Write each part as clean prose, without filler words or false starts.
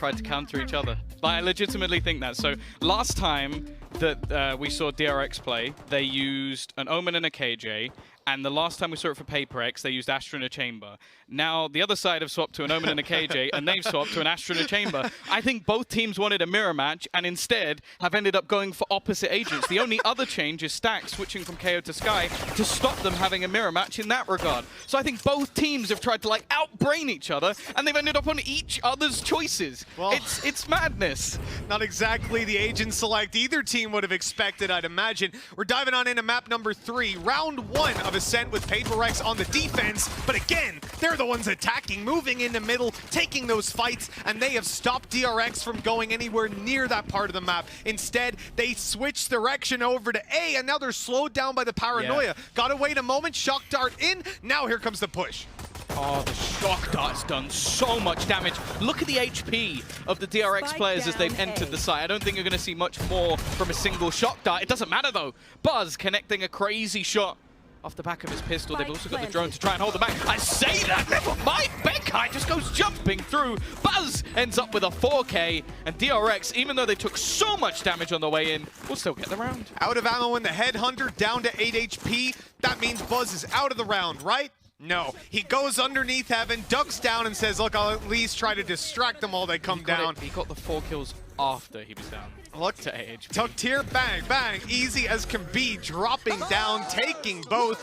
tried to counter each other. Like, I legitimately think that. So last time that we saw DRX play, they used an Omen and a KJ. And the last time we saw it for Paper X, they used Astra in a Chamber. Now, the other side have swapped to an Omen and a KJ, and they've swapped to an Astra in a Chamber. I think both teams wanted a mirror match, and instead have ended up going for opposite agents. The only other change is Stack switching from KO to Sky to stop them having a mirror match in that regard. So I think both teams have tried to, like, outbrain each other, and they've ended up on each other's choices. Well, it's madness. Not exactly the agent select either team would have expected, I'd imagine. We're diving on into map number 3, round 1 of Ascent with Paper X on the defense, but again, they're the ones attacking, moving in the middle, taking those fights, and they have stopped DRX from going anywhere near that part of the map. Instead, they switch direction over to A, and now they're slowed down by the paranoia. Yeah. Gotta wait a moment, shock dart in, now here comes the push. Oh, the shock dart's done so much damage. Look at the HP of the DRX players as they've entered the site. I don't think you're going to see much more from a single shock dart. It doesn't matter, though. Buzz connecting a crazy shot off the back of his pistol. They've also got the drone to try and hold them back. I say that, never mind. Bekai just goes jumping through. Buzz ends up with a 4K, and DRX, even though they took so much damage on the way in, will still get the round. Out of ammo in the Headhunter, down to 8 HP. That means Buzz is out of the round, right? No, he goes underneath Heaven, ducks down and says, look, I'll at least try to distract them while they come down. He got the 4 kills after he was down. Look, to AHP. Tucked here, bang, bang, easy as can be, dropping down, taking both.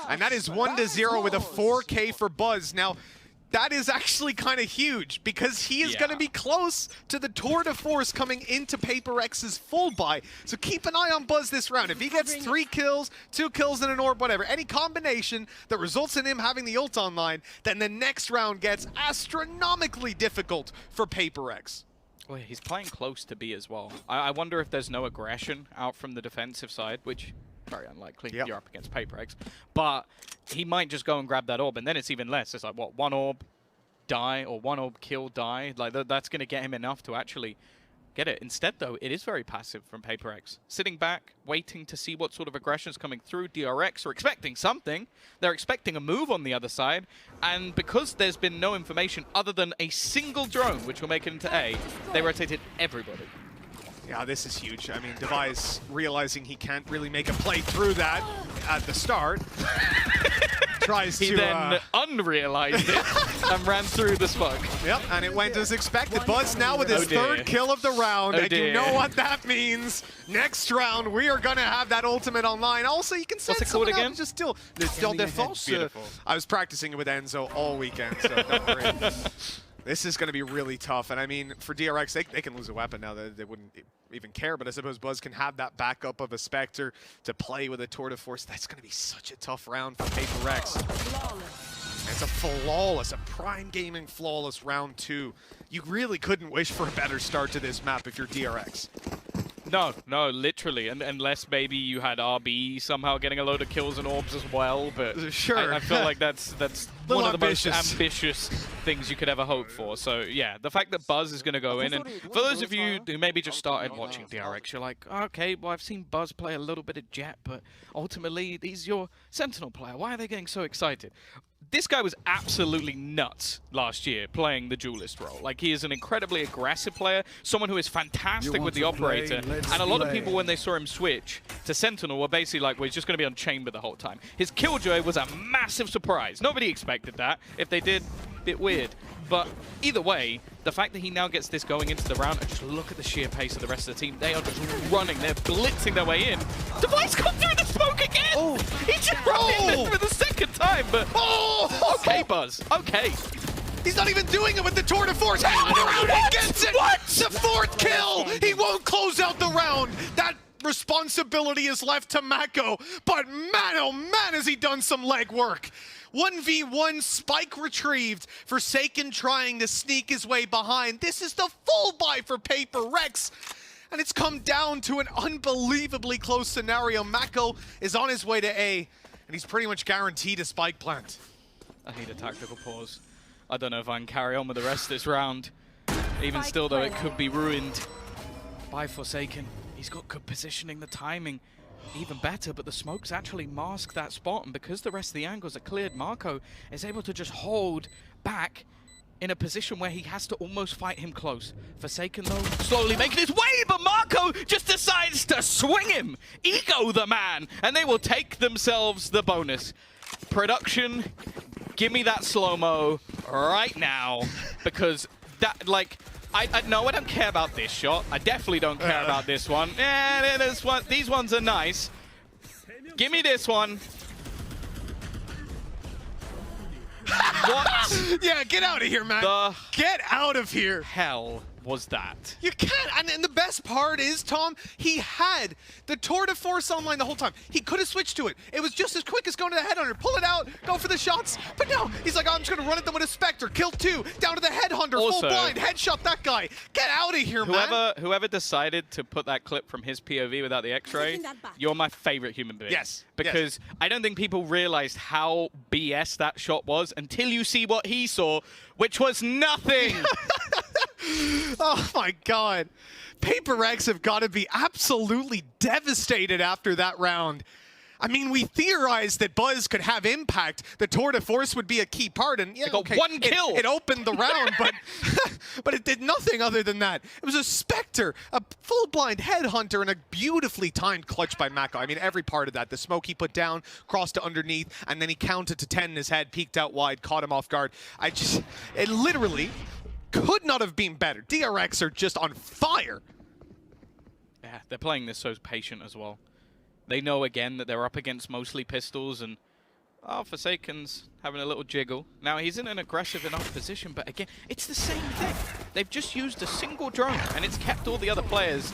And that is 1-0 with a 4K for Buzz. Now, that is actually kind of huge because he is going to be close to the tour de force coming into Paper X's full buy. So keep an eye on Buzz this round. If he gets 3 kills, 2 kills and an orb, whatever, any combination that results in him having the ult online, then the next round gets astronomically difficult for Paper X. Well, he's playing close to B as well. I wonder if there's no aggression out from the defensive side, which very unlikely. You're up against Paper X. But he might just go and grab that orb, and then it's even less. It's like, what, 1 orb, die, or 1 orb, kill, die? Like, that's going to get him enough to actually get it. Instead, though, it is very passive from Paper X. Sitting back, waiting to see what sort of aggression is coming through. DRX are expecting something. They're expecting a move on the other side. And because there's been no information other than a single drone, which will make it into A, they rotated everybody. Yeah, this is huge. I mean, Device realizing he can't really make a play through that at the start. Tries he to... then unrealized it and ran through the smoke. Yep, and it went as expected. Buzz now with his 3rd kill of the round, and you know what that means. Next round, we are going to have that ultimate online. Also, you can send someone again? Just still... I was practicing it with Enzo all weekend, so don't worry. This is going to be really tough, and I mean, for DRX, they can lose a weapon now. They wouldn't even care, but I suppose Buzz can have that backup of a Spectre to play with a Tour de Force. That's going to be such a tough round for Paper X. It's a flawless, a Prime Gaming flawless round 2. You really couldn't wish for a better start to this map if you're DRX. No, literally, unless maybe you had RB somehow getting a load of kills and orbs as well, but sure. I feel like that's one of the most ambitious things you could ever hope for. So yeah, the fact that Buzz is going to go in, and for those of you who maybe just started watching DRX, you're like, okay, well I've seen Buzz play a little bit of Jet, but ultimately he's your Sentinel player. Why are they getting so excited? This guy was absolutely nuts last year playing the duelist role. Like, he is an incredibly aggressive player, someone who is fantastic with the operator. And a lot of people, when they saw him switch to Sentinel, were basically like, well, he's just going to be on Chamber the whole time. His Killjoy was a massive surprise. Nobody expected that. If they did, a bit weird. But either way, the fact that he now gets this going into the round, and just look at the sheer pace of the rest of the team. They are just running. They're blitzing their way in. Device come through the smoke again! Oh. He just ran in for the 2nd time, but... Okay, Buzz. Okay. He's not even doing it with the Tour de Force. Around, he gets it! What? The 4th kill! He won't close out the round. That responsibility is left to Mako. But man, oh man, has he done some leg work. 1v1 spike retrieved. Forsaken trying to sneak his way behind. This is the full buy for Paper X. And it's come down to an unbelievably close scenario. Mako is on his way to A, and he's pretty much guaranteed a spike plant. I need a tactical pause. I don't know if I can carry on with the rest of this round. Even still, though, it could be ruined by Forsaken. He's got good positioning, the timing even better, but the smokes actually mask that spot, and because the rest of the angles are cleared, Marco is able to just hold back in a position where he has to almost fight him close. Forsaken, though, slowly making his way, but Marco just decides to swing him. Ego the man, and they will take themselves the bonus. Production, give me that slow-mo right now, because that, like, no, I don't care about this shot. I definitely don't care about this one. Yeah, these ones are nice. Give me this one. What? Yeah, get out of here, man. Get out of here. Hell was that? You can't. And the best part is, Tom, he had the Tour de Force online the whole time. He could have switched to it. It was just as quick as going to the Headhunter. Pull it out, go for the shots. But no, he's like, oh, I'm just going to run at them with a Spectre. Kill 2, down to the Headhunter, also, full blind, headshot that guy. Get out of here, man. Whoever decided to put that clip from his POV without the X-ray, you're my favorite human being. Yes. Because I don't think people realized how BS that shot was until you see what he saw, which was nothing. Oh my God. PaperX have got to be absolutely devastated after that round. I mean, we theorized that Buzz could have impact. The Tour de Force would be a key part, and yeah, okay, one kill. It opened the round, but it did nothing other than that. It was a Spectre, a full-blind Headhunter, and a beautifully timed clutch by Mako. I mean, every part of that. The smoke he put down, crossed to underneath, and then he counted to 10 in his head, peeked out wide, caught him off guard. It literally could not have been better. DRX are just on fire. Yeah, they're playing this so patient as well. They know, again, that they're up against mostly pistols, and Forsaken's having a little jiggle. Now, he's in an aggressive enough position, but again, it's the same thing. They've just used a single drone, and it's kept all the other players.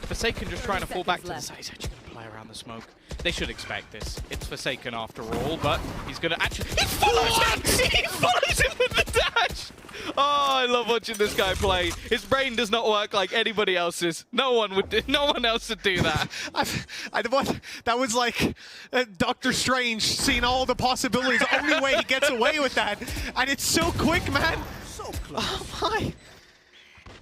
Forsaken just trying to fall back to the side. He's actually going to play around the smoke. They should expect this. It's Forsaken after all, but he's going to actually... He follows him! He follows him with the dash! Oh, I love watching this guy play. His brain does not work like anybody else's. No one else would do that. That was like Doctor Strange seeing all the possibilities. The only way he gets away with that. And it's so quick, man. So close. Oh, my.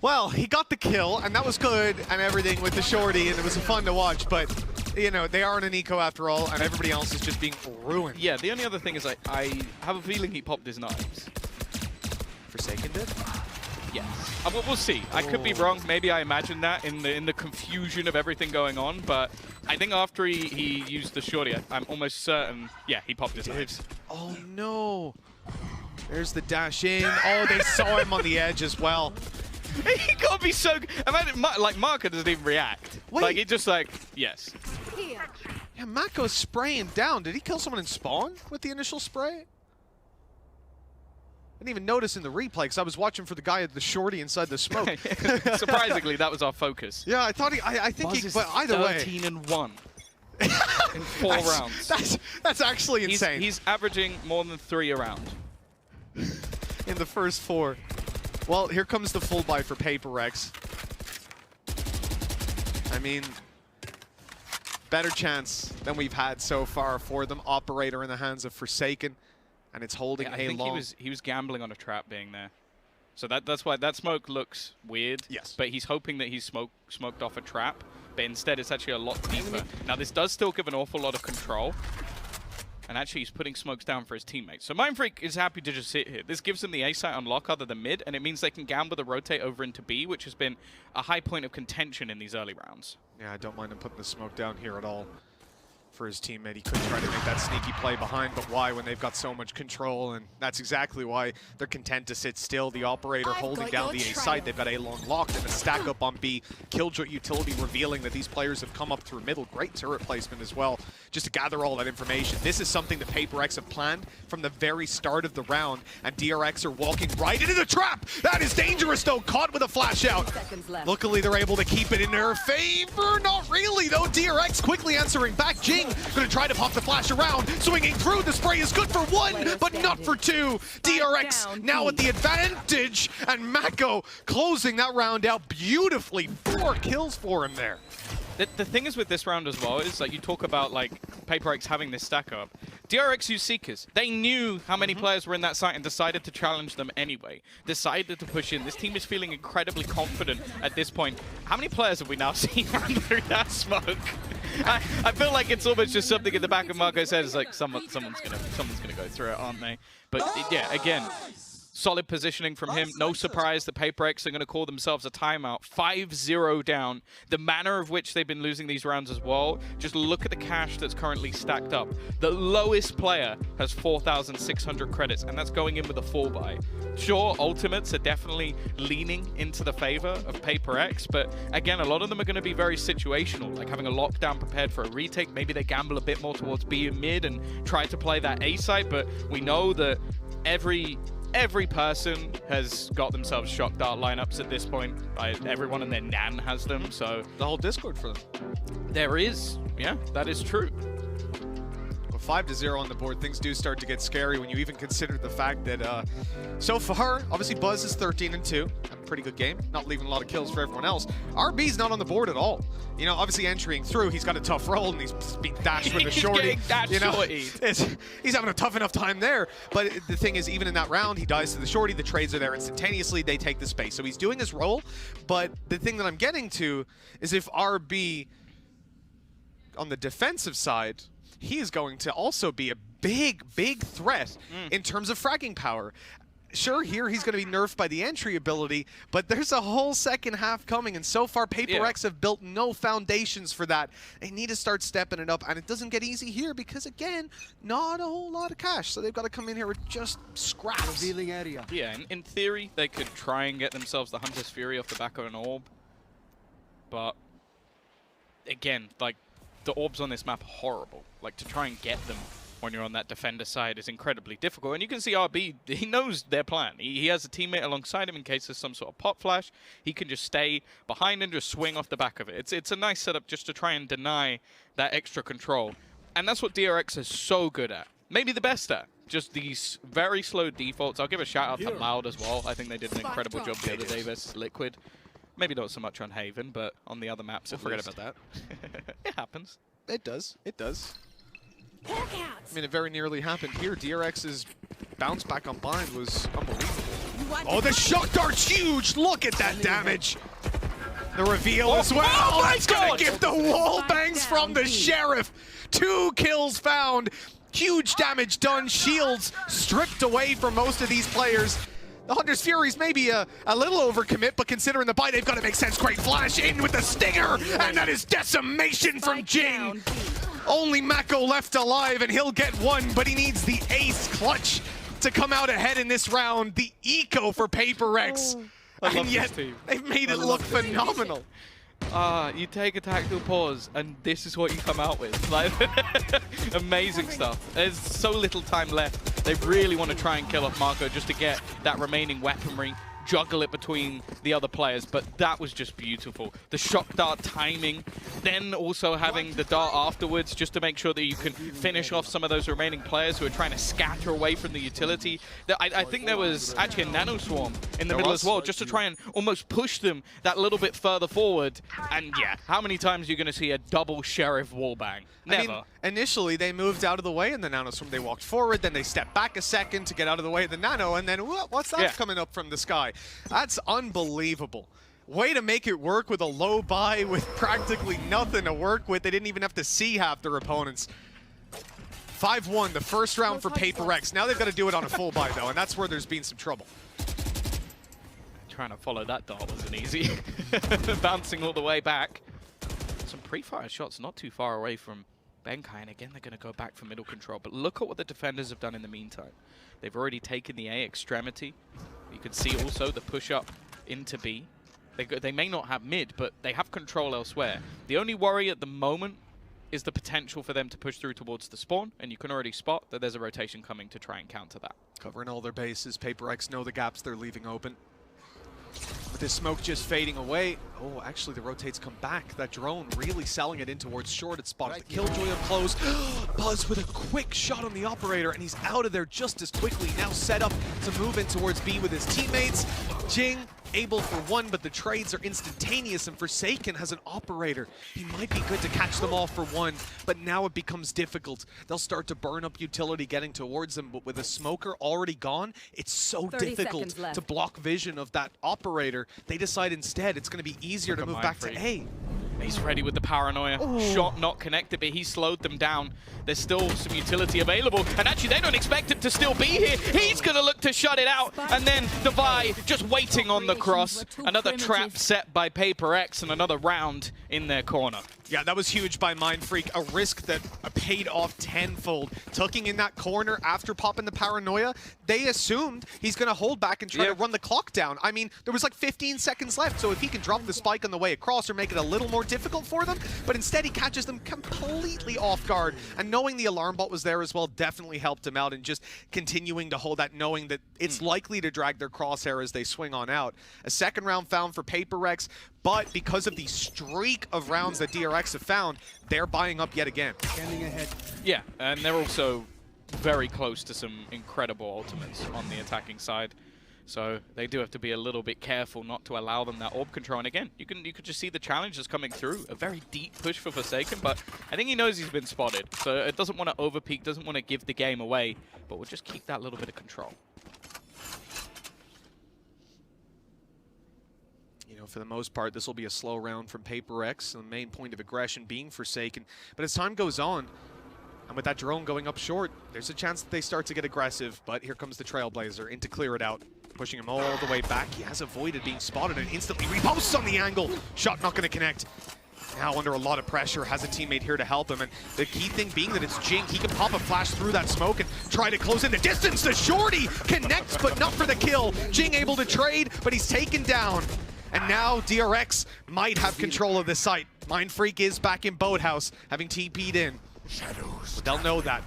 Well, he got the kill, and that was good and everything with the shorty, and it was fun to watch, but, you know, they are in an eco after all, and everybody else is just being ruined. Yeah, the only other thing is I have a feeling he popped his knives. Forsaken did? Yes. We'll see. I could be wrong. Maybe I imagined that in the confusion of everything going on, but I think after he used the shorty, I'm almost certain, yeah, he popped his knives. Oh, no. There's the dash in. Oh, they saw him on the edge as well. He gotta be so good. Imagine, like, Marco doesn't even react. Wait. Like, he just like, yes. Yeah, Mako's spraying down. Did he kill someone in spawn with the initial spray? I didn't even notice in the replay because I was watching for the guy at the shorty inside the smoke. Surprisingly, that was our focus. Yeah, I thought I think Buzz he, but either 13-1 in 4 rounds. That's actually insane. He's averaging more than 3 a round. In the first 4. Well, here comes the full buy for PaperX. I mean, better chance than we've had so far for them. Operator in the hands of Forsaken, and it's holding I think he was gambling on a trap being there. So that's why that smoke looks weird. Yes. But he's hoping that he's smoked off a trap, but instead it's actually a lot deeper. Now this does still give an awful lot of control. And actually, he's putting smokes down for his teammates. So Mindfreak is happy to just sit here. This gives them the A site unlock other than mid, and it means they can gamble the rotate over into B, which has been a high point of contention in these early rounds. Yeah, I don't mind him putting the smoke down here at all for his teammate. He could try to make that sneaky play behind, but why when they've got so much control? And that's exactly why they're content to sit still. The operator holding down the A site. They've got A long locked and a stack up on B. Killjoy utility revealing that these players have come up through middle. Great turret placement as well, just to gather all that information. This is something that PaperX have planned from the very start of the round, and DRX are walking right into the trap. That is dangerous though, caught with a flash out. Luckily they're able to keep it in their favor. Not really though. DRX quickly answering back. Jing gonna try to pop the flash around, swinging through. The spray is good for 1, but not for 2. DRX now at the advantage, and Mako closing that round out beautifully. 4 kills for him there. The thing is with this round as well is, like, you talk about, like, PaperX having this stack up. DRX used Seekers. They knew how many players were in that site and decided to challenge them anyway. Decided to push in. This team is feeling incredibly confident at this point. How many players have we now seen run through that smoke? I feel like it's almost just something in the back of Marco's head. It's like someone's gonna go through it, aren't they? But yeah, again, Solid positioning from him. No surprise that PaperX are going to call themselves a timeout. 5-0 down. The manner of which they've been losing these rounds as well. Just look at the cash that's currently stacked up. The lowest player has 4,600 credits, and that's going in with a 4-buy. Sure, ultimates are definitely leaning into the favor of PaperX, but again, a lot of them are going to be very situational, like having a lockdown prepared for a retake. Maybe they gamble a bit more towards B and mid and try to play that A side, but we know that every person has got themselves shock dart lineups at this point. Everyone and their nan has them, so... The whole Discord for them. There is. Yeah, that is true. Well, 5-0 on the board, things do start to get scary when you even consider the fact that so far, obviously Buzz is 13-2. A pretty good game, not leaving a lot of kills for everyone else. RB's not on the board at all. You know, obviously entering through, he's got a tough role and he's being dashed with a shorty. You know, he's having a tough enough time there. But the thing is, even in that round, he dies to the shorty. The trades are there instantaneously. They take the space. So he's doing his role. But the thing that I'm getting to is if RB on the defensive side, he is going to also be a big threat in terms of fragging power. Sure, here he's going to be nerfed by the entry ability, but there's a whole second half coming, and so far PaperX have built no foundations for that. They need to start stepping it up, and it doesn't get easy here because, again, not a whole lot of cash, so they've got to come in here with just scraps. Yeah, in theory, they could try and get themselves the Hunter's Fury off the back of an orb, but again, like, the orbs on this map are horrible. Like, to try and get them when you're on that defender side is incredibly difficult. And you can see RB, he knows their plan. He has a teammate alongside him in case there's some sort of pop flash. He can just stay behind and just swing off the back of it. It's a nice setup just to try and deny that extra control. And that's what DRX is so good at. Maybe the best at. Just these very slow defaults. I'll give a shout out to Loud as well. I think they did an incredible job the other day versus Liquid. Maybe not so much on Haven, but on the other maps, we'll forget about that. It happens. It does. It does. I mean, it very nearly happened here. DRX's bounce back on bind was unbelievable. Oh, the shock dart's huge! Look at that damage! The reveal as well! Oh, that's gonna give the wall bangs from the Sheriff! 2 kills found! Huge damage done, shields stripped away from most of these players. The Hunter's Fury's maybe a little overcommit, but considering the buy, they've got to make sense. Great flash in with the stinger, and that is decimation from Jing. Only Mako left alive, and he'll get one, but he needs the ace clutch to come out ahead in this round. The eco for PaperX, and yet they've made it look phenomenal. You take a tactical pause, and this is what you come out with. Like, amazing stuff. There's so little time left. They really want to try and kill off Marco just to get that remaining weaponry, juggle it between the other players, but that was just beautiful. The shock dart timing, then also having the dart afterwards just to make sure that you can finish off some of those remaining players who are trying to scatter away from the utility. I think there was actually a nano swarm in the middle as well, just to try and almost push them that little bit further forward. And yeah, how many times are you going to see a double Sheriff wallbang? Never. I mean, initially they moved out of the way in the nano swarm. They walked forward, then they stepped back a second to get out of the way of the nano, and then what's that coming up from the sky? That's unbelievable. Way to make it work with a low buy with practically nothing to work with. They didn't even have to see half their opponents. 5-1, the first round for PaperX. Now they've got to do it on a full buy, though, and that's where there's been some trouble. Trying to follow that dart wasn't easy. Bouncing all the way back. Some pre-fire shots not too far away from Benkai, and again, they're going to go back for middle control. But look at what the defenders have done in the meantime. They've already taken the A extremity. You can see also the push-up into B. They may not have mid, but they have control elsewhere. The only worry at the moment is the potential for them to push through towards the spawn, and you can already spot that there's a rotation coming to try and counter that. Covering all their bases, PaperX know the gaps they're leaving open. With this smoke just fading away. Oh, actually the rotates come back. That drone really selling it in towards short. It spotted the killjoy up close. Buzz with a quick shot on the operator, and he's out of there just as quickly. Now set up to move in towards B with his teammates. Jing able for one, but the trades are instantaneous, and Forsaken has an operator. He might be good to catch them all for one, but now it becomes difficult. They'll start to burn up utility getting towards them, but with a smoker already gone, it's so difficult to block vision of that operator. They decide instead it's going to be easier to move back to A. He's ready with the paranoia. Shot not connected, but he slowed them down. There's still some utility available, and actually they don't expect him to still be here. He's gonna look to shut it out, and then Devi just waiting on the cross. Another trap set by Paper X, and another round in their corner. Yeah, that was huge by Mindfreak. A risk that paid off tenfold. Tucking in that corner after popping the paranoia, they assumed he's going to hold back and try to run the clock down. I mean, there was like 15 seconds left, so if he can drop the spike on the way across or make it a little more difficult for them, but instead he catches them completely off guard. And knowing the alarm bot was there as well definitely helped him out, and just continuing to hold that, knowing that it's likely to drag their crosshair as they swing on out. A second round found for Paper X, but because of the streak of rounds that DRX have found, they're buying up yet again. Yeah, and they're also very close to some incredible ultimates on the attacking side. So they do have to be a little bit careful not to allow them that orb control. And again, you could just see the challenges coming through. A very deep push for Forsaken, but I think he knows he's been spotted. So it doesn't want to overpeak, doesn't want to give the game away, but we'll just keep that little bit of control. For the most part, this will be a slow round from Paper X, the main point of aggression being Forsaken. But as time goes on, and with that drone going up short, there's a chance that they start to get aggressive. But here comes the Trailblazer in to clear it out, pushing him all the way back. He has avoided being spotted and instantly reposts on the angle. Shot not going to connect. Now under a lot of pressure, has a teammate here to help him. And the key thing being that it's Jing. He can pop a flash through that smoke and try to close in the distance. The shorty connects, but not for the kill. Jing able to trade, but he's taken down. And now DRX might have control of the site. Mindfreak is back in Boathouse, having TP'd in. But they'll know that.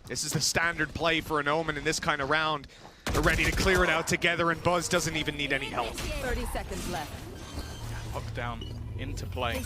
This is the standard play for an Omen in this kind of round. They're ready to clear it out together, and Buzz doesn't even need any help. 30 seconds left. Hook down into play.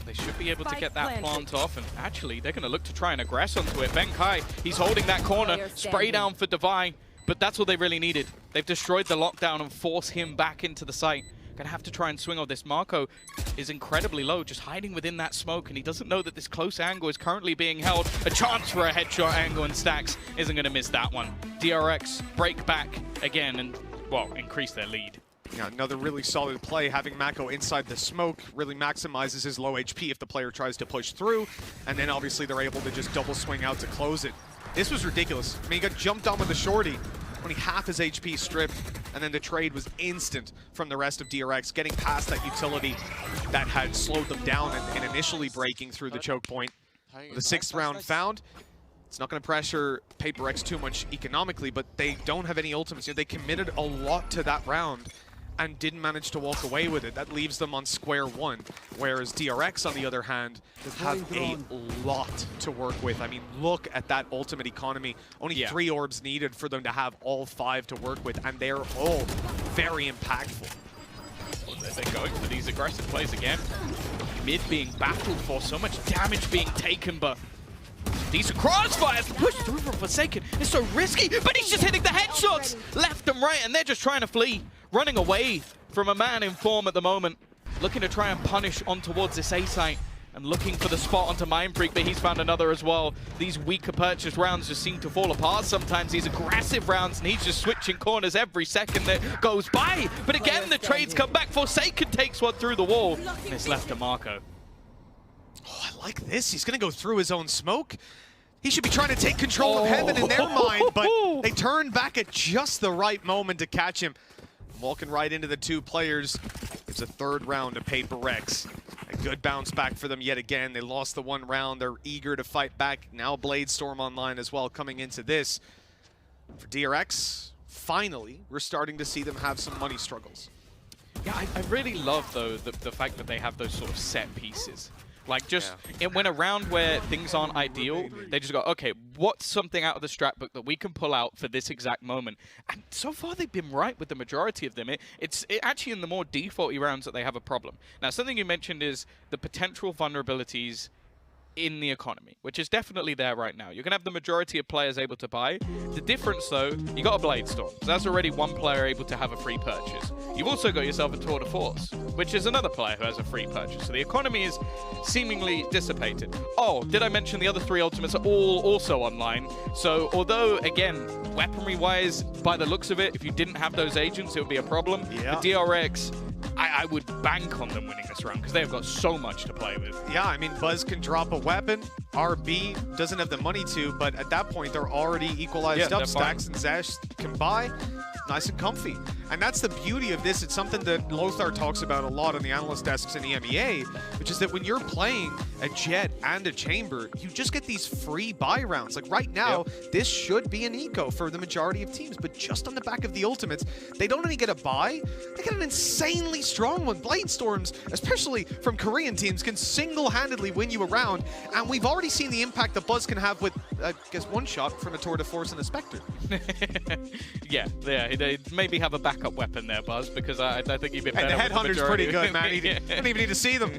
They should be able to get that plant off, and actually they're going to look to try and aggress onto it. Benkai, he's holding that corner. Spray down for Devi. But that's what they really needed. They've destroyed the lockdown and forced him back into the site. Gonna have to try and swing on this. Marco is incredibly low, just hiding within that smoke, and he doesn't know that this close angle is currently being held. A chance for a headshot angle, and Stax isn't gonna miss that one. DRX break back again and, well, increase their lead. Yeah, another really solid play. Having Mako inside the smoke really maximizes his low HP if the player tries to push through, and then obviously they're able to just double swing out to close it. This was ridiculous. I mean, he got jumped on with the shorty, only half his HP stripped, and then the trade was instant from the rest of DRX, getting past that utility that had slowed them down and initially breaking through the choke point. The 6th round found. It's not going to pressure Paper X too much economically, but they don't have any ultimates. They committed a lot to that round and didn't manage to walk away with it. That leaves them on square one, whereas DRX, on the other hand, have a lot to work with. I mean, look at that ultimate economy. Only 3 orbs needed for them to have all 5 to work with, and they're all very impactful. Well, they're going for these aggressive plays again. Mid being battled for, so much damage being taken, but decent crossfires push through from Forsaken. It's so risky, but he's just hitting the headshots left and right, and they're just trying to flee, running away from a man in form at the moment, looking to try and punish on towards this A site and looking for the spot onto Mindfreak, but he's found another as well. These weaker purchase rounds just seem to fall apart sometimes. These aggressive rounds, and he's just switching corners every second that goes by. But again, the trades come back. Forsaken takes one through the wall, and it's left to Marco. Oh, I like this. He's going to go through his own smoke. He should be trying to take control of heaven in their mind, but they turn back at just the right moment to catch him. Walking right into the 2 players. It's a 3rd round to Paper X. A good bounce back for them yet again. They lost the 1 round. They're eager to fight back. Now Bladestorm online as well coming into this. For DRX, finally, we're starting to see them have some money struggles. Yeah, I really love, though, the fact that they have those sort of set pieces. Like, just when a round where things aren't ideal, they just go, okay, what's something out of the strat book that we can pull out for this exact moment? And so far, they've been right with the majority of them. It's actually in the more defaulty rounds that they have a problem. Now, something you mentioned is the potential vulnerabilities in the economy, which is definitely there right now. You're going to have the majority of players able to buy. The difference, though, you got a Bladestorm. So that's already 1 player able to have a free purchase. You've also got yourself a Tour de Force, which is another player who has a free purchase. So the economy is seemingly dissipated. Oh, did I mention the other 3 ultimates are all also online? So although, again, weaponry-wise, by the looks of it, if you didn't have those agents, it would be a problem. Yeah. The DRX I would bank on them winning this round because they've got so much to play with. Yeah, I mean, Buzz can drop a weapon. RB doesn't have the money to, but at that point, they're already equalized up. Stacks and Zesh can buy. Nice and comfy. And that's the beauty of this. It's something that Lothar talks about a lot on the analyst desks in the MEA, which is that when you're playing a Jet and a Chamber, you just get these free buy rounds. Like right now, this should be an eco for the majority of teams, but just on the back of the ultimates, they don't only get a buy, they get an insanely strong one. Blade Storms, especially from Korean teams, can single-handedly win you a round, and we've already seen the impact that Buzz can have with, I guess, one shot from a Tour de Force and a Spectre. yeah, they maybe have a backup weapon there, Buzz, because I think you'd be better. And the Headhunter's pretty good, man. You don't even need to see them.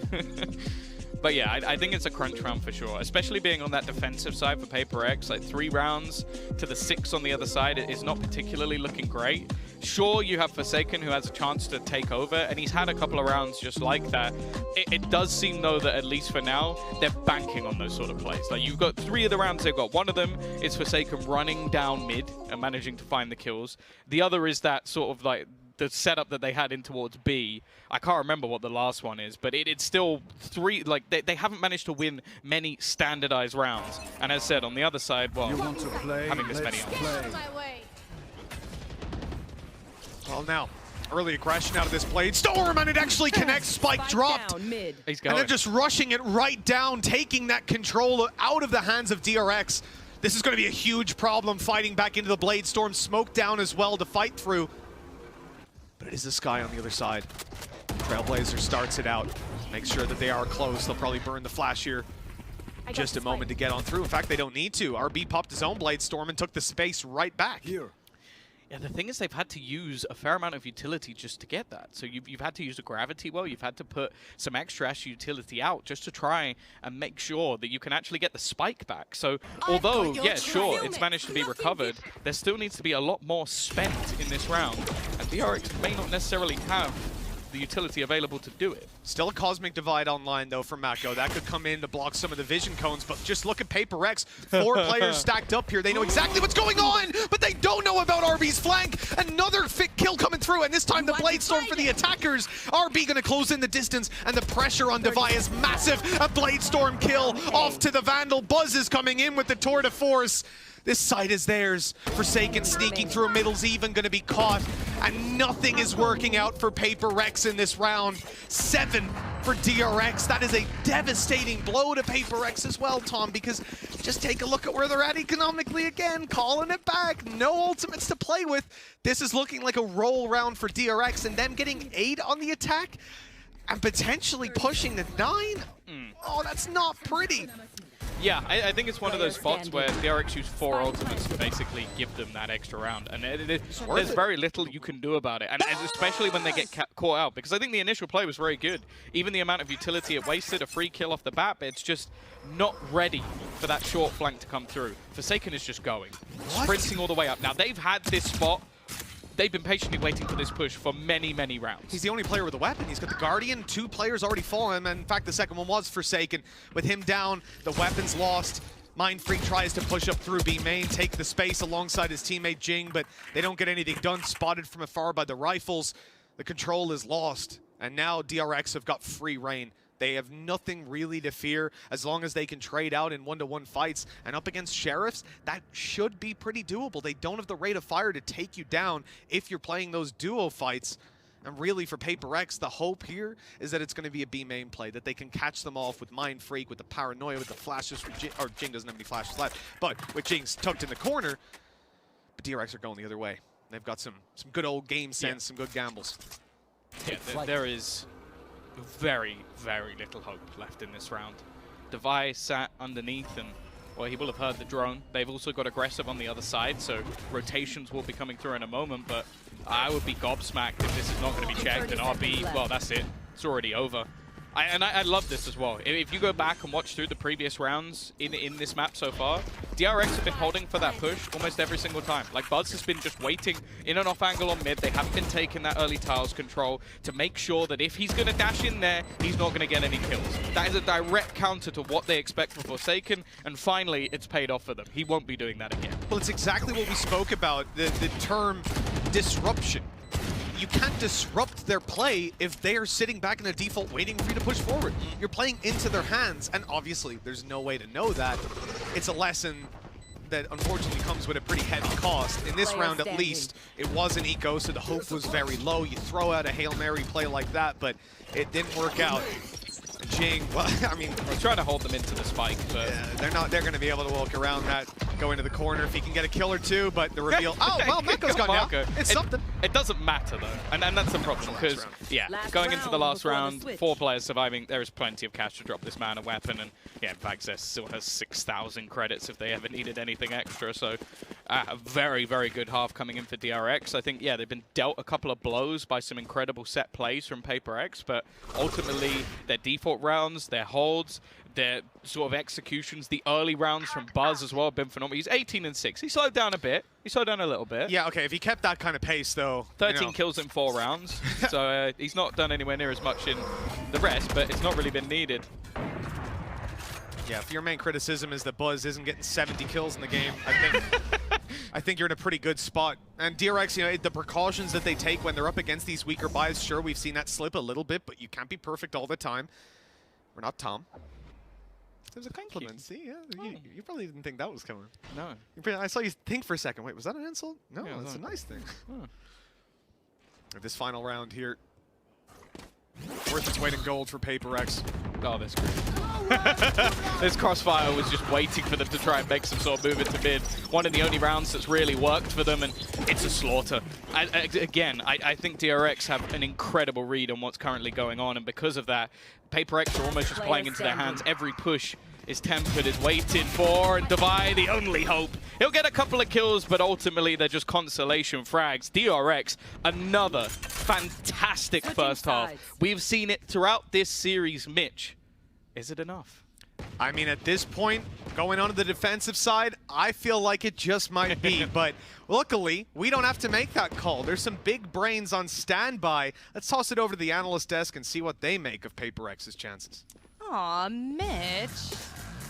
But yeah, I think it's a crunch round for sure, especially being on that defensive side for Paper X. Like 3 rounds to the 6 on the other side is not particularly looking great. Sure, you have Forsaken who has a chance to take over, and he's had a couple of rounds just like that. It does seem, though, that at least for now, they're banking on those sort of plays. Like, you've got 3 of the rounds they've got. One of them is Forsaken running down mid and managing to find the kills. The other is that sort of like the setup that they had in towards B. I can't remember what the last one is, but it's still 3, like they haven't managed to win many standardized rounds. And as said, on the other side, well, having this many rounds. Well, now, early aggression out of this Blade Storm, and it actually connects. Spike dropped. He's going. And they're just rushing it right down, taking that control out of the hands of DRX. This is going to be a huge problem fighting back into the Blade Storm. Smoke down as well to fight through. But it is the Sky on the other side. Trailblazer starts it out. Makes sure that they are close. They'll probably burn the flash here. Just a moment to get on through. In fact, they don't need to. RB popped his own Blade Storm and took the space right back. Here. Yeah, the thing is they've had to use a fair amount of utility just to get that. So you've had to use a gravity well, you've had to put some extra utility out just to try and make sure that you can actually get the spike back. So although, yeah, sure, it's managed to be recovered, there still needs to be a lot more spent in this round. And DRX may not necessarily have the utility available to do it. Still a Cosmic Divide online, though, from Mako. That could come in to block some of the vision cones, but just look at Paper X. 4 players stacked up here. They know exactly what's going on, but they don't know about RB's flank. Another fit kill coming through, and this time the Blade Storm for the attackers. RB gonna close in the distance, and the pressure on Devi is massive. A Blade Storm kill off to the Vandal. Buzz is coming in with the Tour de Force. This side is theirs. Forsaken sneaking through middle's even going to be caught. And nothing is working out for Paper Rex in this round. 7 for DRX. That is a devastating blow to Paper Rex as well, Tom, because just take a look at where they're at economically again. Calling it back. No ultimates to play with. This is looking like a roll round for DRX, and them getting 8 on the attack and potentially pushing the 9. Oh, that's not pretty. Yeah, I think it's one of those spots where DRX use 4 ultimates to basically give them that extra round. And there's very little you can do about it. And especially when they get caught out. Because I think the initial play was very good. Even the amount of utility it wasted, a free kill off the bat, but it's just not ready for that short flank to come through. Forsaken is just going. Sprinting all the way up. Now, they've had this spot. They've been patiently waiting for this push for many, many rounds. He's the only player with a weapon. He's got the Guardian. 2 players already fallen. And in fact, the second one was Forsaken. With him down, the weapon's lost. Mindfreak tries to push up through B main, take the space alongside his teammate Jing, but they don't get anything done. Spotted from afar by the rifles. The control is lost. And now DRX have got free reign. They have nothing really to fear as long as they can trade out in 1-to-1 fights. And up against Sheriffs, that should be pretty doable. They don't have the rate of fire to take you down if you're playing those duo fights. And really for Paper X, the hope here is that it's going to be a B main play, that they can catch them off with Mind Freak, with the Paranoia, with the flashes. Or Jing doesn't have any flashes left, but with Jing's tucked in the corner. But DRX are going the other way. They've got some good old game sense, some good gambles. Yeah, there is very, very little hope left in this round. Devi sat underneath and, well, he will have heard the drone. They've also got aggressive on the other side, so rotations will be coming through in a moment, but I would be gobsmacked if this is not going to be checked, and RB, well, that's it. It's already over. I love this as well. If you go back and watch through the previous rounds in this map so far, DRX have been holding for that push almost every single time. Like, Buzz has been just waiting in and off angle on mid. They haven't been taking that early tiles control to make sure that if he's going to dash in there, he's not going to get any kills. That is a direct counter to what they expect from Forsaken, and finally, it's paid off for them. He won't be doing that again. Well, it's exactly what we spoke about, the term disruption. you can't disrupt their play if they are sitting back in a default waiting for you to push forward. You're playing into their hands, and obviously there's no way to know that. It's a lesson that unfortunately comes with a pretty heavy cost. In this round at least, it was an eco, so the hope was very low. You throw out a Hail Mary play like that, but it didn't work out. Jing, well, I mean, we're trying to hold them into the spike, but yeah, they're going to be able to walk around that, go into the corner if he can get a kill or two, but the reveal, oh, well, Mako's gone down. It's something. It doesn't matter, though, and that's the problem, because, yeah, going into the last round, 4 players surviving, there is plenty of cash to drop this man a weapon, and, yeah, Vagzest still has 6,000 credits if they ever needed anything extra, so a very, very good half coming in for DRX. I think, yeah, they've been dealt a couple of blows by some incredible set plays from PaperX, but ultimately, their default rounds, their holds, their sort of executions, the early rounds from Buzz as well have been phenomenal. He's 18 and 6. He slowed down a bit. He slowed down a little bit. Yeah, okay, if he kept that kind of pace, though. 13 kills in 4 rounds. So he's not done anywhere near as much in the rest, but it's not really been needed. Yeah, if your main criticism is that Buzz isn't getting 70 kills in the game, I think you're in a pretty good spot. And DRX, you know, the precautions that they take when they're up against these weaker buys, sure, we've seen that slip a little bit, but you can't be perfect all the time. We're not Tom. It was a compliment. See, yeah, you probably didn't think that was coming. No. I saw you think for a second. Wait, was that an insult? No, yeah, that's a nice thing. Oh. This final round here, worth its weight in gold for PaperX. Oh, that's great. This crossfire was just waiting for them to try and make some sort of move into mid. One of the only rounds that's really worked for them, and it's a slaughter. Again, I think DRX have an incredible read on what's currently going on, and because of that, PaperX are almost just playing into their hands. Every push is tempered, is waited for, and Devi, the only hope. He'll get a couple of kills, but ultimately they're just consolation frags. DRX, another fantastic first half. We've seen it throughout this series, Mitch. Is it enough? I mean, at this point, going on to the defensive side, I feel like it just might be. But luckily, we don't have to make that call. There's some big brains on standby. Let's toss it over to the analyst desk and see what they make of PaperX's chances. Aw, Mitch.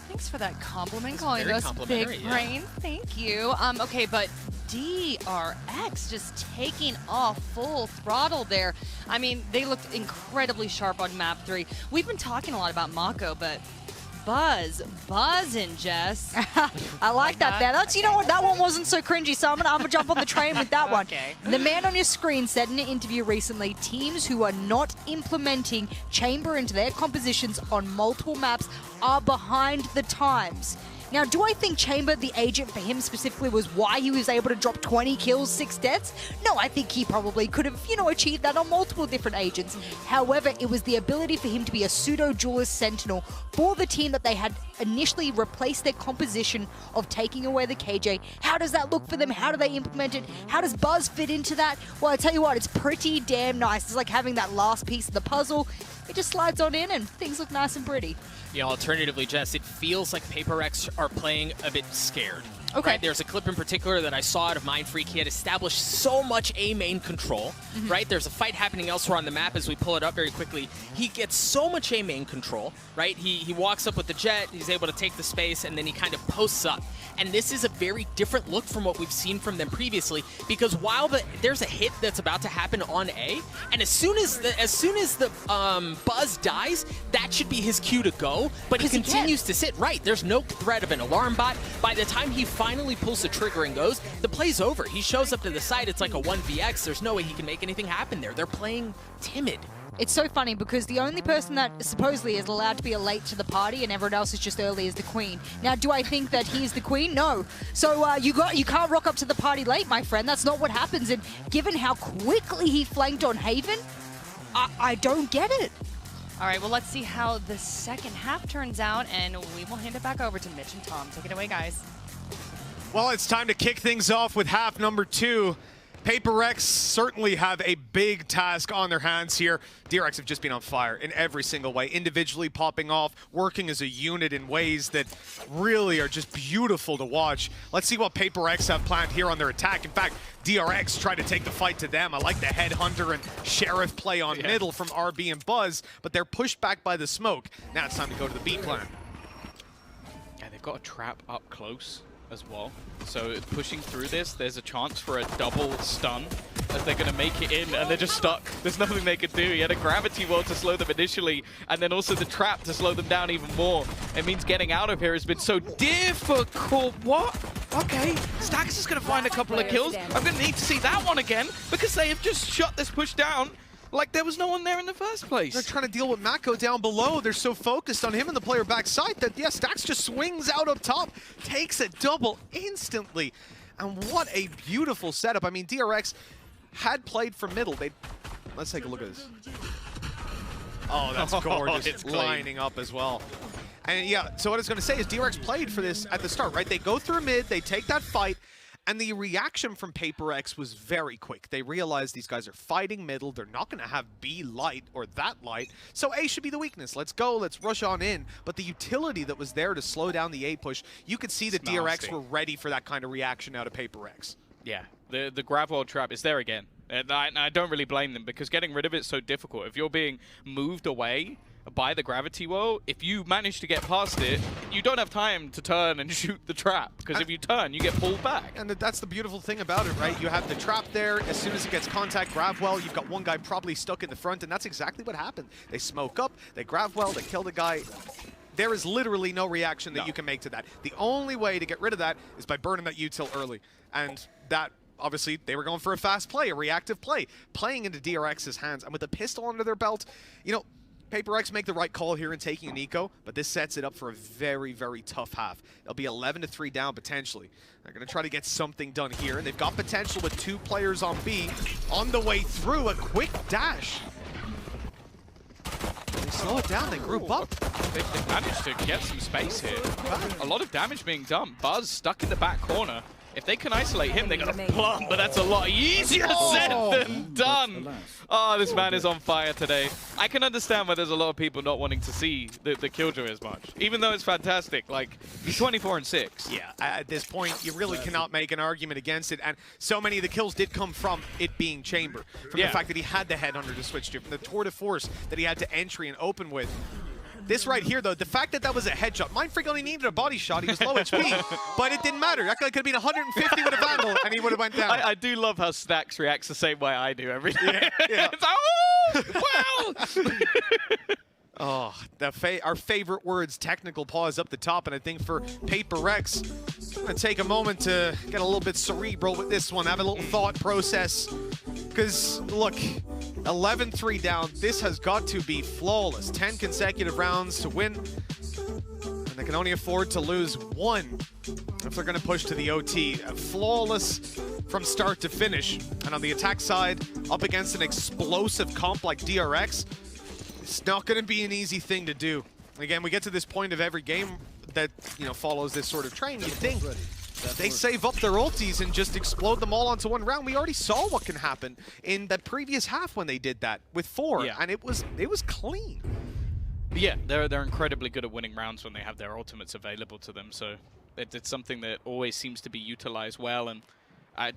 Thanks for that compliment, calling us big brain. Thank you. Okay, but DRX just taking off full throttle there. I mean, they looked incredibly sharp on map 3. We've been talking a lot about Mako, but buzzing, Jess. I like that there. That's, you know what, that one wasn't so cringy, so I'm gonna jump on the train with that one. Okay. The man on your screen said in an interview recently, teams who are not implementing chamber into their compositions on multiple maps are behind the times. Now, do I think Chamber, the agent for him specifically, was why he was able to drop 20 kills, 6 deaths? No, I think he probably could have, achieved that on multiple different agents. However, it was the ability for him to be a pseudo-duelist sentinel for the team that they had initially replaced their composition of taking away the KJ. How does that look for them? How do they implement it? How does Buzz fit into that? Well, I tell you what, it's pretty damn nice. It's like having that last piece of the puzzle. It just slides on in and things look nice and pretty. Yeah, alternatively, Jess, it feels like PaperX are playing a bit scared. Okay. Right? There's a clip in particular that I saw out of Mindfreak. He had established so much A main control, right? There's a fight happening elsewhere on the map as we pull it up very quickly. He gets so much A main control, right? He walks up with the jet, he's able to take the space, and then he kind of posts up. And this is a very different look from what we've seen from them previously, because while there's a hit that's about to happen on A, and as soon as the Buzz dies, that should be his cue to go, but he continues to sit. Right, there's no threat of an alarm bot. By the time he finally pulls the trigger and goes, the play's over. He shows up to the side, it's like a 1vx. There's no way he can make anything happen there. They're playing timid. It's so funny because the only person that supposedly is allowed to be late to the party and everyone else is just early is the queen. Now, do I think that he's the queen? No. So you can't rock up to the party late, my friend. That's not what happens. And given how quickly he flanked on Haven, I don't get it. All right, well, let's see how the second half turns out, and we will hand it back over to Mitch and Tom. Take it away, guys. Well, it's time to kick things off with half number 2. PaperX certainly have a big task on their hands here. DRX have just been on fire in every single way, individually popping off, working as a unit in ways that really are just beautiful to watch. Let's see what PaperX have planned here on their attack. In fact, DRX try to take the fight to them. I like the Headhunter and Sheriff play on middle from RB and Buzz, but they're pushed back by the smoke. Now it's time to go to the B plan. Yeah, they've got a trap up close as well. So pushing through this, there's a chance for a double stun as they're going to make it in, and they're just stuck. There's nothing they could do. He had a gravity well to slow them initially, and then also the trap to slow them down even more. It means getting out of here has been so difficult. What? Okay, Stax is going to find a couple of kills. I'm going to need to see that one again, because they have just shut this push down like there was no one there in the first place. They're trying to deal with Mako down below. They're so focused on him and the player backside that, yeah, Stax just swings out up top, takes a double instantly. And what a beautiful setup. I mean, DRX had played from middle. Let's take a look at this. Oh, that's gorgeous. It's lining up as well. And yeah, so what I was going to say is DRX played for this at the start, right? They go through mid, they take that fight, and the reaction from PaperX was very quick. They realized these guys are fighting middle. They're not going to have B light or that light. So A should be the weakness. Let's go. Let's rush on in. But the utility that was there to slow down the A push, you could see that DRX were ready for that kind of reaction out of PaperX. Yeah, the grab wall trap is there again. And I don't really blame them, because getting rid of it's so difficult. If you're being moved away by the gravity well, if you manage to get past it, you don't have time to turn and shoot the trap, because if you turn, you get pulled back. And that's the beautiful thing about it, right? You have the trap there. As soon as it gets contact, grab well, you've got one guy probably stuck in the front, and that's exactly what happened. They smoke up, they grab well, they kill the guy. There is literally no reaction that you can make to that. The only way to get rid of that is by burning that util early. And that, obviously, they were going for a fast play, a reactive play, playing into DRX's hands. And with a pistol under their belt, you know, PaperX make the right call here in taking an eco, but this sets it up for a very, very tough half. It'll be 11-3 down potentially. They're going to try to get something done here, and they've got potential with 2 players on B. On the way through, a quick dash. They slow it down, they group up. They've managed to get some space here. A lot of damage being done. Buzz stuck in the back corner. If they can isolate him, they're going to plumb, but that's a lot easier said than done. Oh, this man is on fire today. I can understand why there's a lot of people not wanting to see the Killjoy as much, even though it's fantastic. Like, he's 24-6. Yeah, at this point, you really cannot make an argument against it, and so many of the kills did come from it being Chamber, from the fact that he had the headhunter to switch to, from the tour de force that he had to entry and open with. This right here, though, the fact that that was a headshot, Mindfreak only needed a body shot. He was low HP, but it didn't matter. That guy could have been 150 with a vandal, and he would have went down. I do love how Stax reacts the same way I do every day. Yeah. It's like, oh, Oh, wow! our favorite words, technical pause up the top, and I think for PaperX, I'm going to take a moment to get a little bit cerebral with this one, have a little thought process, because, look, 11-3 down, this has got to be flawless. 10 consecutive rounds to win, and they can only afford to lose 1 if they're going to push to the OT. Flawless from start to finish, and on the attack side, up against an explosive comp like DRX, it's not going to be an easy thing to do. Again, we get to this point of every game that, you know, follows this sort of train. You think they save up their ultis and just explode them all onto one round. We already saw what can happen in the previous half when they did that with 4, and it was clean. Yeah, they're incredibly good at winning rounds when they have their ultimates available to them. So it's something that always seems to be utilized well, and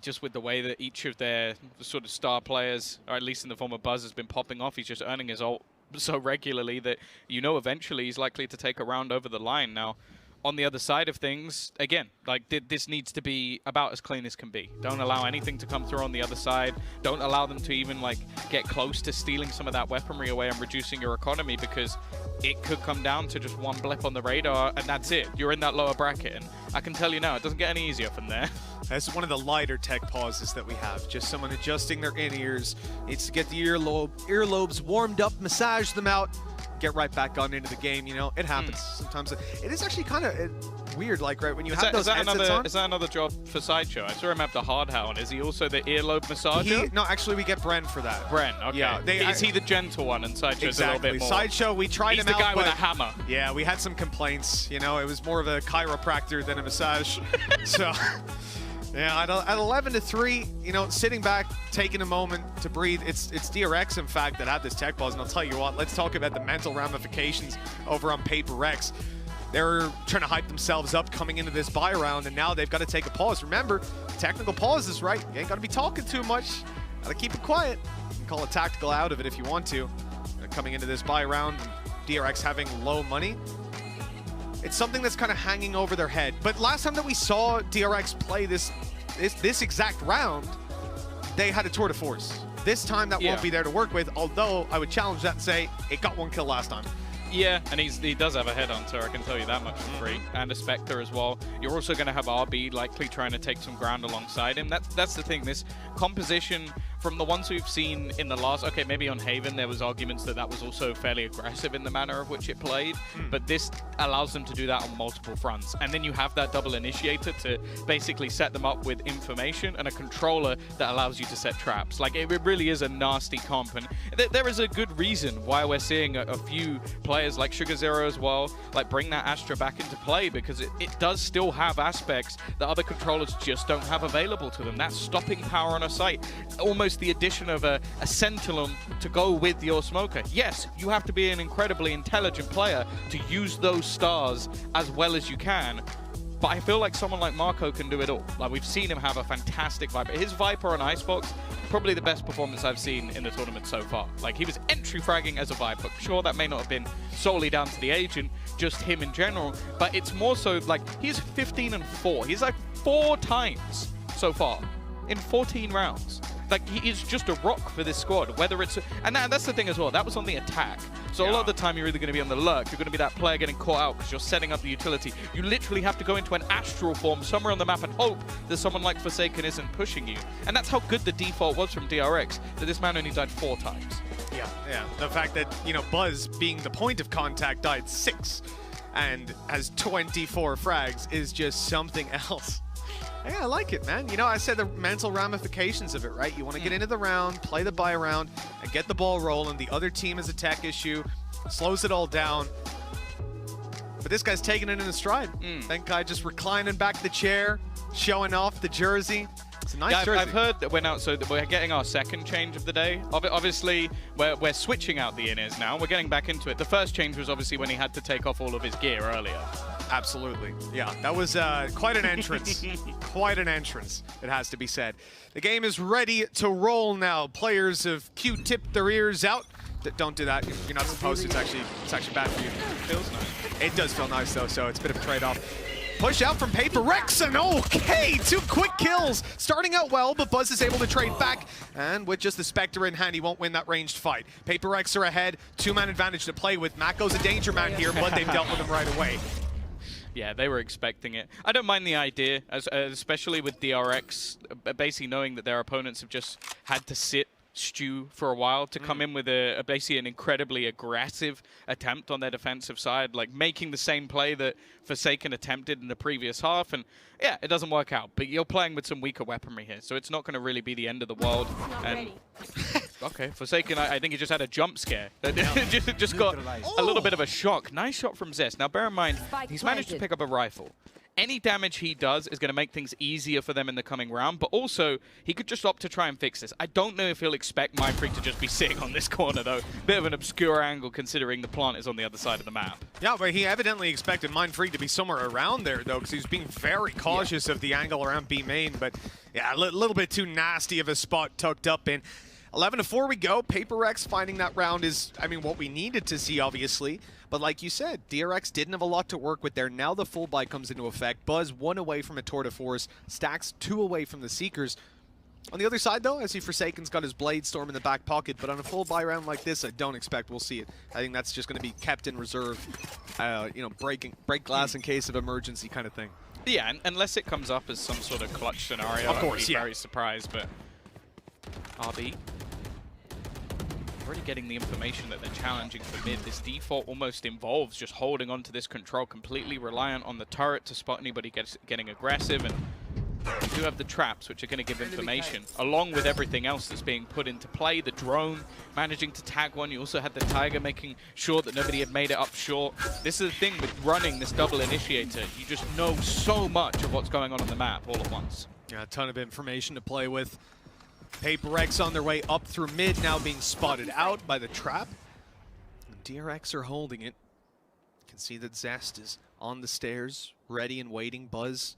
just with the way that each of their sort of star players, or at least in the form of Buzz, has been popping off, he's just earning his ult so regularly that you know eventually he's likely to take a round over the line. Now, on the other side of things, again, like this needs to be about as clean as can be. Don't allow anything to come through on the other side. Don't allow them to even like get close to stealing some of that weaponry away and reducing your economy, because it could come down to just one blip on the radar and that's it. You're in that lower bracket, and I can tell you now, it doesn't get any easier from there. That's one of the lighter tech pauses that we have. Just someone adjusting their in-ears. Needs to get the earlobes warmed up, massage them out, get right back on into the game. You know, it happens sometimes. It is actually kind of weird, like, right, when you have those headsets on. Is that another job for Sideshow? I saw him have the hard hat on. Is he also the earlobe massager? No, actually, we get Bren for that. Bren, okay. Yeah, is he the gentle one, and Sideshow's a little bit more? Sideshow, we tried him out. He's the guy with a hammer. Yeah, we had some complaints. You know, it was more of a chiropractor than a massage. So... Yeah, at 11-3, you know, sitting back, taking a moment to breathe. It's DRX, in fact, that had this tech pause. And I'll tell you what, let's talk about the mental ramifications over on PaperX. They're trying to hype themselves up coming into this buy round, and now they've got to take a pause. Remember, technical pauses, right? You ain't got to be talking too much. Got to keep it quiet. You can call it tactical out of it if you want to. Coming into this buy round, DRX having low money. It's something that's kind of hanging over their head. But last time that we saw DRX play this exact round, they had a tour de force. This time that won't be there to work with, although I would challenge that and say it got 1 kill last time. Yeah, and he does have a headhunter, I can tell you that much for free, and a Spectre as well. You're also going to have RB likely trying to take some ground alongside him. That's the thing, this composition from the ones we've seen in the last, okay, maybe on Haven there was arguments that was also fairly aggressive in the manner of which it played, but this allows them to do that on multiple fronts. And then you have that double initiator to basically set them up with information and a controller that allows you to set traps. Like, it really is a nasty comp, and there is a good reason why we're seeing a few players like Sugar Zero as well, like bring that Astra back into play, because it does still have aspects that other controllers just don't have available to them. That stopping power on a site, almost the addition of a Sentinel to go with your smoker. Yes, you have to be an incredibly intelligent player to use those stars as well as you can, but I feel like someone like Marco can do it all. Like, we've seen him have a fantastic Viper. His Viper on Icebox, probably the best performance I've seen in the tournament so far. Like, he was entry fragging as a Viper. Sure, that may not have been solely down to the agent, just him in general, but it's more so like he's 15-4. He's like 4 times so far in 14 rounds. Like, he is just a rock for this squad, whether it's... And that's the thing as well, that was on the attack. So a lot of the time you're either going to be on the lurk, you're going to be that player getting caught out because you're setting up the utility. You literally have to go into an astral form somewhere on the map and hope that someone like Forsaken isn't pushing you. And that's how good the default was from DRX, that this man only died 4 times. Yeah. The fact that, you know, Buzz, being the point of contact, died 6 and has 24 frags is just something else. Yeah, I like it, man. You know, I said the mental ramifications of it, right? You want to get into the round, play the buy round, and get the ball rolling. The other team has a tech issue, slows it all down. But this guy's taking it in a stride. That guy just reclining back the chair, showing off the jersey. It's a nice jersey. I've heard that we're getting our second change of the day. Obviously, we're switching out the inners now. We're getting back into it. The first change was obviously when he had to take off all of his gear earlier. Absolutely. Yeah, that was quite an entrance. Quite an entrance, it has to be said. The game is ready to roll now. Players have Q-tipped their ears out. Don't do that. You're not supposed to. It's actually bad for you. It feels nice. It does feel nice, though, so it's a bit of a trade-off. Push out from Paper Rex, and okay, 2 quick kills. Starting out well, but Buzz is able to trade back, and with just the Spectre in hand, he won't win that ranged fight. Paper Rex are ahead, 2-man advantage to play with. Mako's a danger man here, but they've dealt with him right away. Yeah, they were expecting it. I don't mind the idea, especially with DRX, basically knowing that their opponents have just had to stew for a while to come in with basically an incredibly aggressive attempt on their defensive side, like making the same play that Forsaken attempted in the previous half, and yeah, it doesn't work out, but you're playing with some weaker weaponry here, so it's not going to really be the end of the world. And okay, Forsaken, I think he just had a jump scare. just got a little bit of a shock. Nice shot from Zest. Now bear in mind, he's managed to pick up a rifle. Any damage he does is going to make things easier for them in the coming round, but also he could just opt to try and fix this. I don't know if he'll expect Mindfreak to just be sitting on this corner, though. Bit of an obscure angle considering the plant is on the other side of the map. Yeah, but he evidently expected Mindfreak to be somewhere around there, though, because he was being very cautious of the angle around B main, but yeah, a little bit too nasty of a spot tucked up in. 11-4 we go. Paper Rex finding that round is, I mean, what we needed to see, obviously. But like you said, DRX didn't have a lot to work with there. Now the full buy comes into effect. Buzz 1 away from a tour de force. Stacks 2 away from the Seekers. On the other side, though, I see Forsaken's got his Blade Storm in the back pocket, but on a full buy round like this, I don't expect we'll see it. I think that's just going to be kept in reserve, you know, break glass in case of emergency kind of thing. Yeah, unless it comes up as some sort of clutch scenario. Of course, I'd be very surprised, but RB already getting the information that they're challenging for mid. This default almost involves just holding on to this control, completely reliant on the turret to spot anybody getting aggressive, and you do have the traps, which are going to give information, along with everything else that's being put into play. The drone managing to tag one. You also had the Tiger making sure that nobody had made it up short. This is the thing with running this double initiator. You just know so much of what's going on the map all at once. Yeah, a ton of information to play with. Paper X on their way up through mid, now being spotted out by the trap. And DRX are holding it. You can see that Zest is on the stairs, ready and waiting. Buzz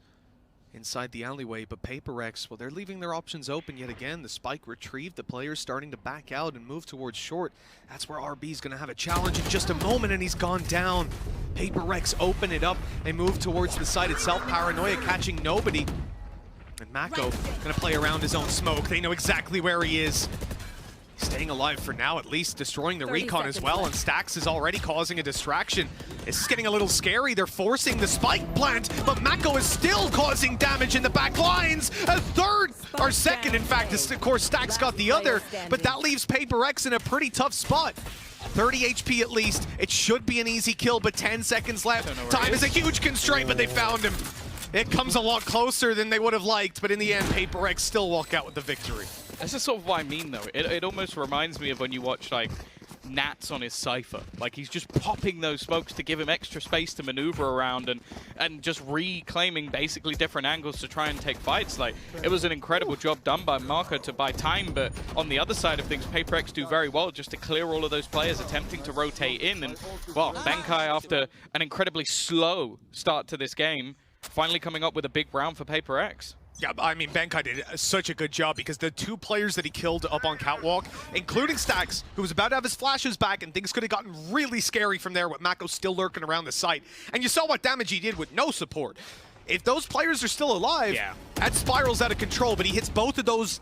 inside the alleyway, but Paper X, well, they're leaving their options open yet again. The spike retrieved, the player's starting to back out and move towards short. That's where RB's gonna have a challenge in just a moment, and he's gone down. Paper X open it up. They move towards the site itself. Paranoia catching nobody. And Mako gonna play around his own smoke. They know exactly where he is. Staying alive for now, at least, destroying the recon as well, and Stax is already causing a distraction. This is getting a little scary. They're forcing the spike plant, but Mako is still causing damage in the back lines. A third, or second, in fact, of course, Stax got the other, but that leaves Paper X in a pretty tough spot. 30 HP at least. It should be an easy kill, but 10 seconds left. Time is a huge constraint, but they found him. It comes a lot closer than they would have liked, but in the end, Paper X still walk out with the victory. This is sort of what I mean, though. It almost reminds me of when you watch, like, Nats on his Cypher. Like, he's just popping those smokes to give him extra space to maneuver around and just reclaiming basically different angles to try and take fights. Like, it was an incredible job done by Marco to buy time, but on the other side of things, Paper X do very well just to clear all of those players attempting to rotate in. And, well, Benkai, after an incredibly slow start to this game, finally coming up with a big round for Paper X. Yeah, I mean, Benkai did such a good job because the two players that he killed up on Catwalk, including Stax, who was about to have his flashes back, and things could have gotten really scary from there with Mako still lurking around the site. And you saw what damage he did with no support. If those players are still alive, that spirals out of control, but he hits both of those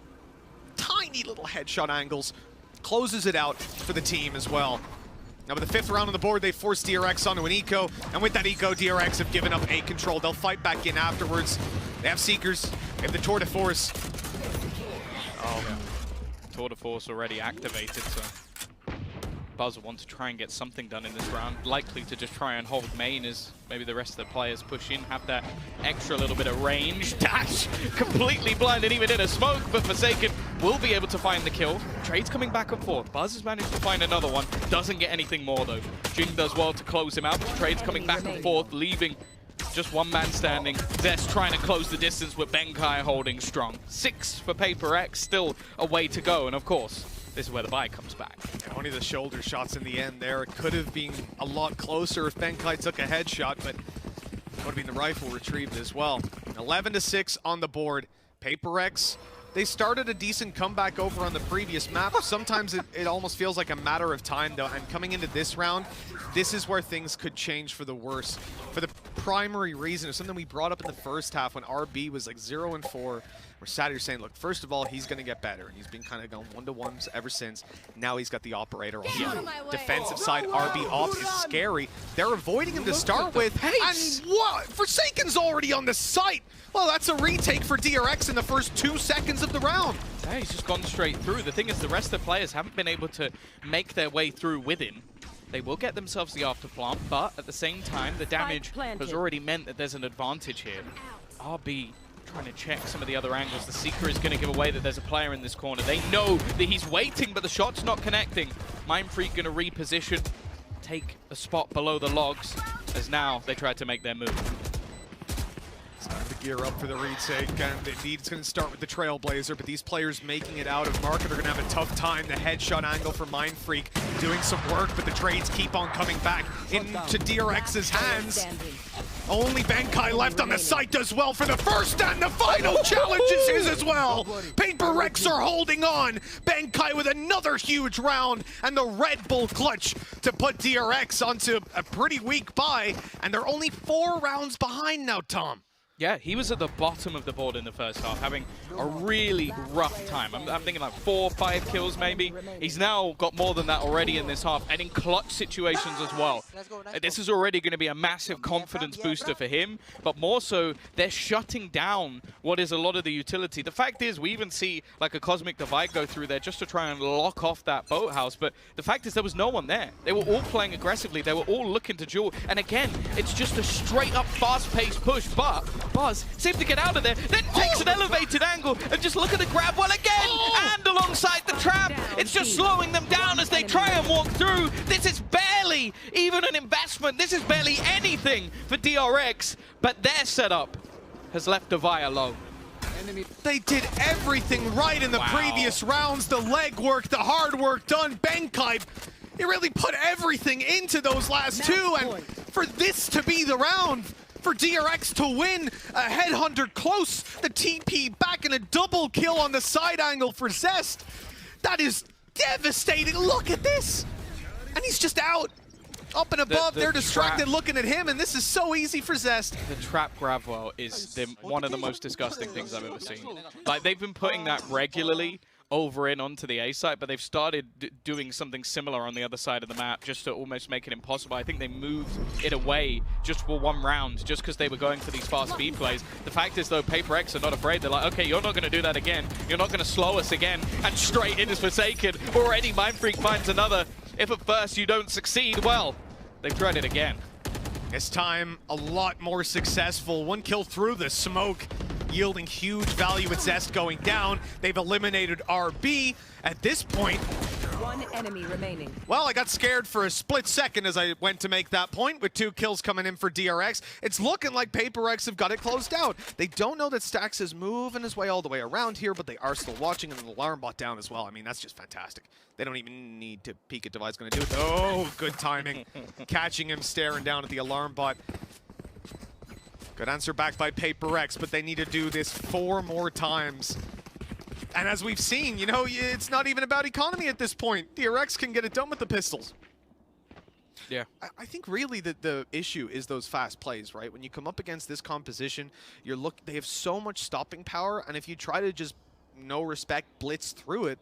tiny little headshot angles, closes it out for the team as well. Now with the 5th round on the board, they forced DRX onto an eco, and with that eco, DRX have given up A control. They'll fight back in afterwards. They have Seekers, they have the Tour de Force. Oh, Tour de Force already activated, so Buzz will want to try and get something done in this round. Likely to just try and hold main as maybe the rest of the players push in, have that extra little bit of range. Dash, completely blinded even in a smoke, but Forsaken will be able to find the kill. Trade's coming back and forth. Buzz has managed to find another one. Doesn't get anything more though. Jing does well to close him out, but Trade's coming back and forth, leaving just one man standing. Zest trying to close the distance with Benkai holding strong. 6 for Paper X, still a way to go, and of course, this is where the buy comes back. Yeah, only the shoulder shots in the end there. It could have been a lot closer if Benkai took a headshot, but would have been the rifle retrieved as well. 11-6 on the board. Paper X, they started a decent comeback over on the previous map. Sometimes it almost feels like a matter of time, though, and coming into this round, this is where things could change for the worse. For the primary reason of something we brought up in the first half when RB was like 0-4, where Satyr's saying, look, first of all, he's going to get better. And he's been kind of going one-to-ones ever since. Now he's got the operator on the defensive side. RB op is scary. They're avoiding him to start with. And what? Forsaken's already on the site. Well, that's a retake for DRX in the first 2 seconds of the round. Yeah, he's just gone straight through. The thing is, the rest of the players haven't been able to make their way through with him. They will get themselves the afterplant, but at the same time, the damage has already meant that there's an advantage here. RB trying to check some of the other angles. The Seeker is going to give away that there's a player in this corner. They know that he's waiting, but the shot's not connecting. Mindfreak going to reposition, take a spot below the logs, as now they try to make their move. It's time to gear up for the retake, and indeed it's going to start with the Trailblazer, but these players making it out of market are going to have a tough time. The headshot angle for Mindfreak doing some work, but the trades keep on coming back into DRX's hands. Only Benkai left on the site does well for the first and the final challenge is his as well. Paper X are holding on. Benkai with another huge round and the Red Bull clutch to put DRX onto a pretty weak buy, and they're only 4 rounds behind now, Tom. Yeah, he was at the bottom of the board in the first half, having a really rough time. I'm thinking like 4 or 5 kills maybe. He's now got more than that already in this half, and in clutch situations as well. This is already going to be a massive confidence booster for him, but more so, they're shutting down what is a lot of the utility. The fact is, we even see like a Cosmic Divide go through there just to try and lock off that boathouse, but the fact is there was no one there. They were all playing aggressively, they were all looking to duel, and again, it's just a straight up fast-paced push, but Buzz seems to get out of there, then takes an elevated angle, and just look at the grab well again, and alongside the trap, it's just slowing them down as they try and walk through. This is barely even an investment, this is barely anything for DRX, but their setup has left Divide alone. They did everything right in the previous rounds, the leg work, the hard work done. Benkai, he really put everything into those last 2, and for this to be the round, for DRX to win, a headhunter close, the TP back, and a double kill on the side angle for Zest. That is devastating. Look at this. And he's just out. Up and above, they're distracted looking at him, and this is so easy for Zest. The trap grab well is one of the most disgusting things I've ever seen. Like, they've been putting that regularly over in onto the A site, but they've started doing something similar on the other side of the map just to almost make it impossible. I think they moved it away just for one round just because they were going for these fast speed plays. The fact is, though, Paper X are not afraid. They're like, okay, you're not going to do that again. You're not going to slow us again. And straight in is Forsaken. Already Mindfreak finds another. If at first you don't succeed, well, they've tried it again. This time, a lot more successful. One kill through the smoke, yielding huge value with Zest going down. They've eliminated RB. At this point, one enemy remaining. Well, I got scared for a split second as I went to make that point with 2 kills coming in for DRX. It's looking like Paper X have got it closed out. They don't know that Stax is moving his way all the way around here, but they are still watching, and an alarm bot down as well. I mean, that's just fantastic. They don't even need to peek at Divide's going to do it. Oh, good timing. Catching him staring down at the alarm bot. Good answer back by Paper X, but they need to do this 4 more times. And as we've seen, you know, it's not even about economy at this point. DRX can get it done with the pistols. Yeah. I think really the issue is those fast plays, right? When you come up against this composition, they have so much stopping power, and if you try to just, no respect, blitz through it,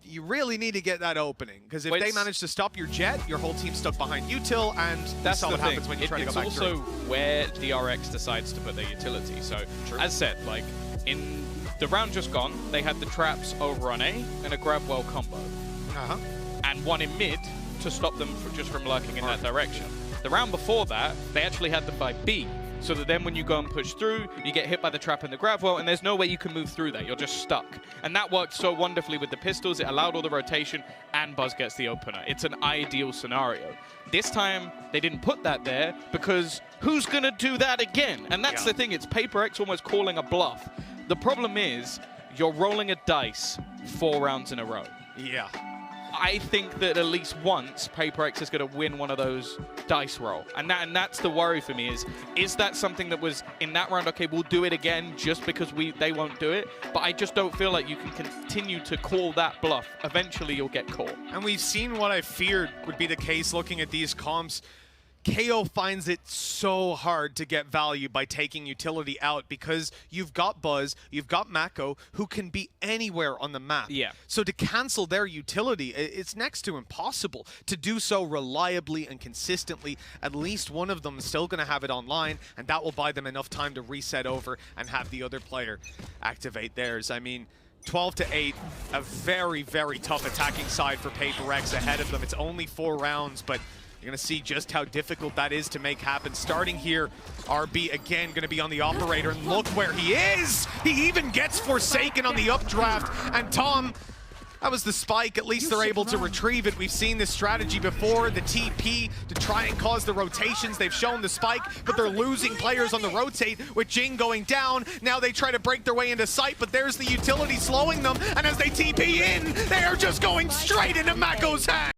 you really need to get that opening, because if they manage to stop your jet, your whole team's stuck behind util, and that's what happens when you try to go back through. It's also where DRX decides to put their utility. So, as said, like, in the round just gone, they had the traps over on A and a grab well combo. And one in mid to stop them from lurking in that direction. The round before that, they actually had them by B. So that then when you go and push through, you get hit by the trap and the grab well, and there's no way you can move through that. You're just stuck. And that worked so wonderfully with the pistols. It allowed all the rotation, and Buzz gets the opener. It's an ideal scenario. This time, they didn't put that there because who's going to do that again? And that's the thing. It's Paper X almost calling a bluff. The problem is you're rolling a dice 4 rounds in a row. Yeah. I think that at least once Paper X is going to win one of those dice roll. And that's the worry for me is that something that was in that round, okay, we'll do it again just because they won't do it. But I just don't feel like you can continue to call that bluff. Eventually you'll get caught. And we've seen what I feared would be the case looking at these comps. KO finds it so hard to get value by taking utility out because you've got Buzz, you've got Mako, who can be anywhere on the map. Yeah. So to cancel their utility, it's next to impossible. To do so reliably and consistently, at least one of them is still going to have it online, and that will buy them enough time to reset over and have the other player activate theirs. I mean, 12-8, a very, very tough attacking side for Paper X ahead of them. It's only 4 rounds, but you're going to see just how difficult that is to make happen. Starting here, RB again going to be on the operator, and look where he is! He even gets Forsaken on the updraft, and Tom, that was the spike. At least they're able to retrieve it. We've seen this strategy before, the TP to try and cause the rotations. They've shown the spike, but they're losing players on the rotate with Jing going down. Now they try to break their way into sight, but there's the utility slowing them, and as they TP in, they are just going straight into Mako's hand.